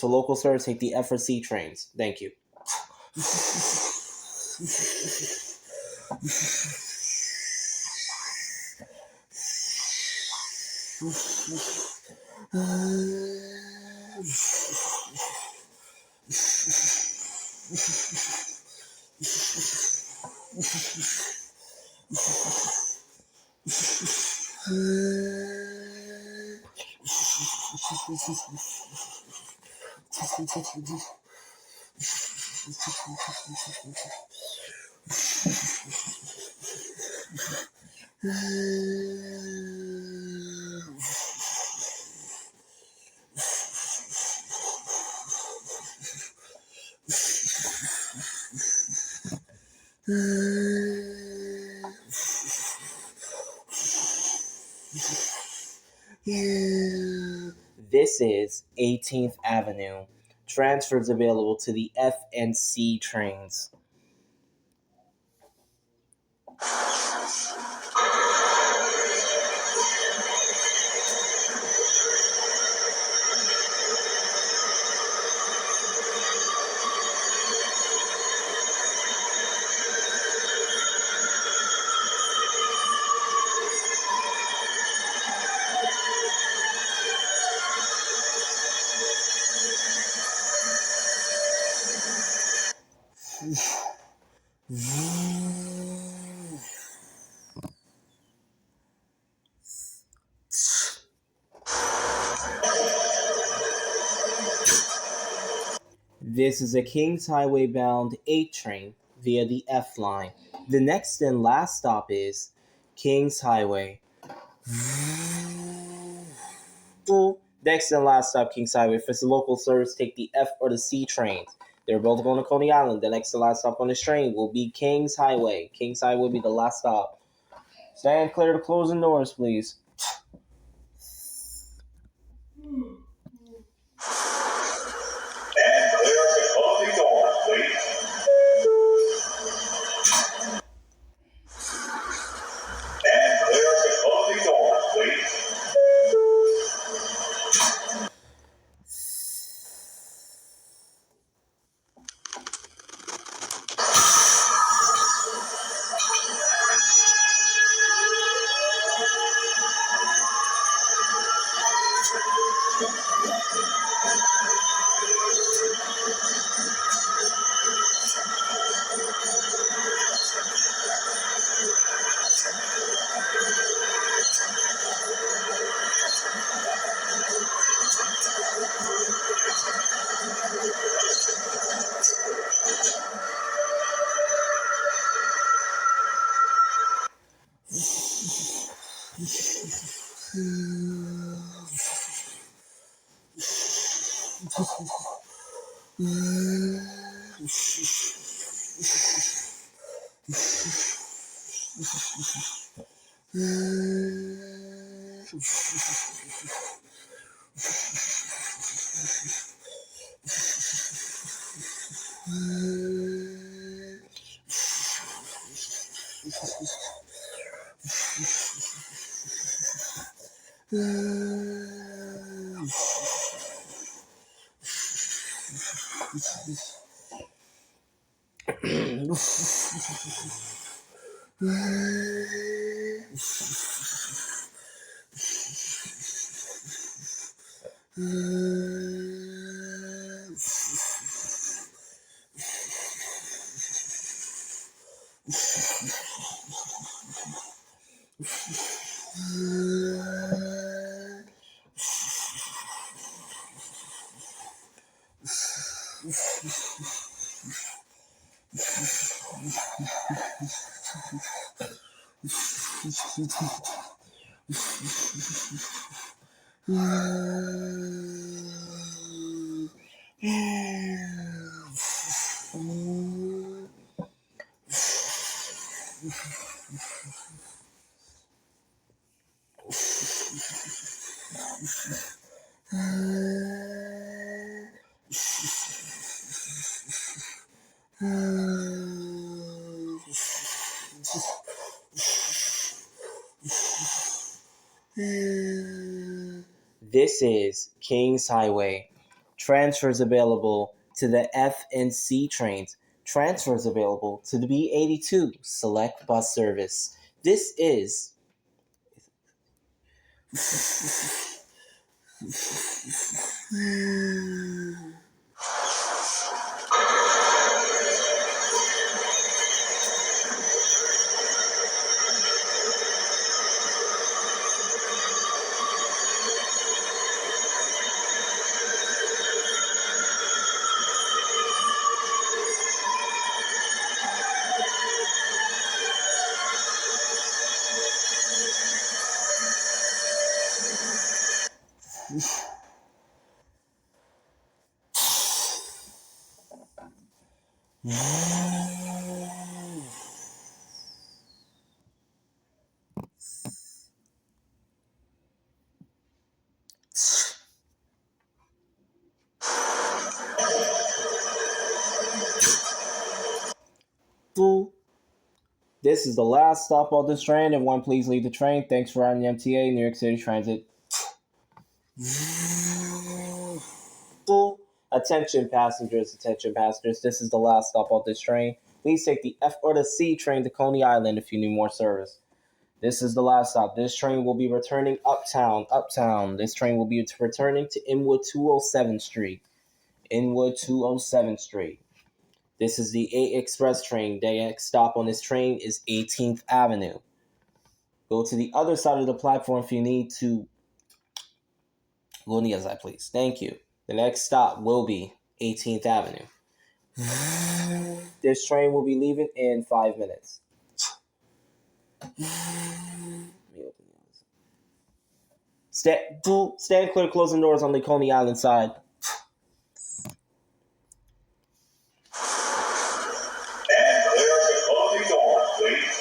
local service. Take the F or C trains. Thank you. This is 18th Avenue. Transfers available to the F and C trains. This is a Kings Highway bound 8 train via the F line. The next and last stop is Kings Highway. Next and last stop, Kings Highway. For the local service, take the F or the C trains. They're both going to Coney Island. The next and last stop on this train will be Kings Highway. Kings Highway will be the last stop. Stand clear to closing doors, please. And clear the closing doors, please. And clear the closing doors, please. This is Kings Highway. Transfers available to the F and C trains. Transfers available to the B82 select bus service. This is This is the last stop on this train. Everyone, please leave the train. Thanks for riding the MTA, New York City Transit. Attention passengers, attention passengers. This is the last stop on this train. Please take the F or the C train to Coney Island if you need more service. This is the last stop. This train will be returning uptown. This train will be returning to Inwood 207th Street. Inwood 207th Street. This is the A Express train. The next stop on this train is 18th Avenue. Go to the other side of the platform if you need to. Go on the other side, please. Thank you. The next stop will be 18th Avenue. This train will be leaving in 5 minutes. Stand clear, closing doors on the Coney Island side. And clear the closing doors, please.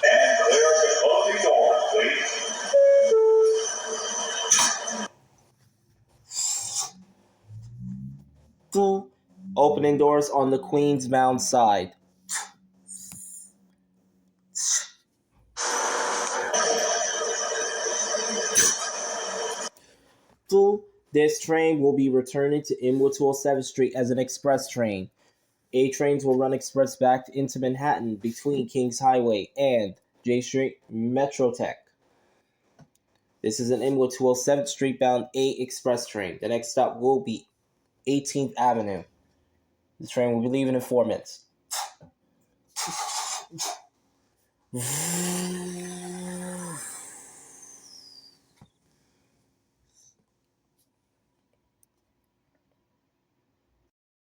And clear the closing doors, please. Opening doors on the Queensbound side. This train will be returning to Inwood 207th Street as an express train. A trains will run express back into Manhattan between Kings Highway and J Street Metrotech. This is an Inwood 207th Street bound A express train. The next stop will be 18th Avenue. The train will be leaving in 4 minutes.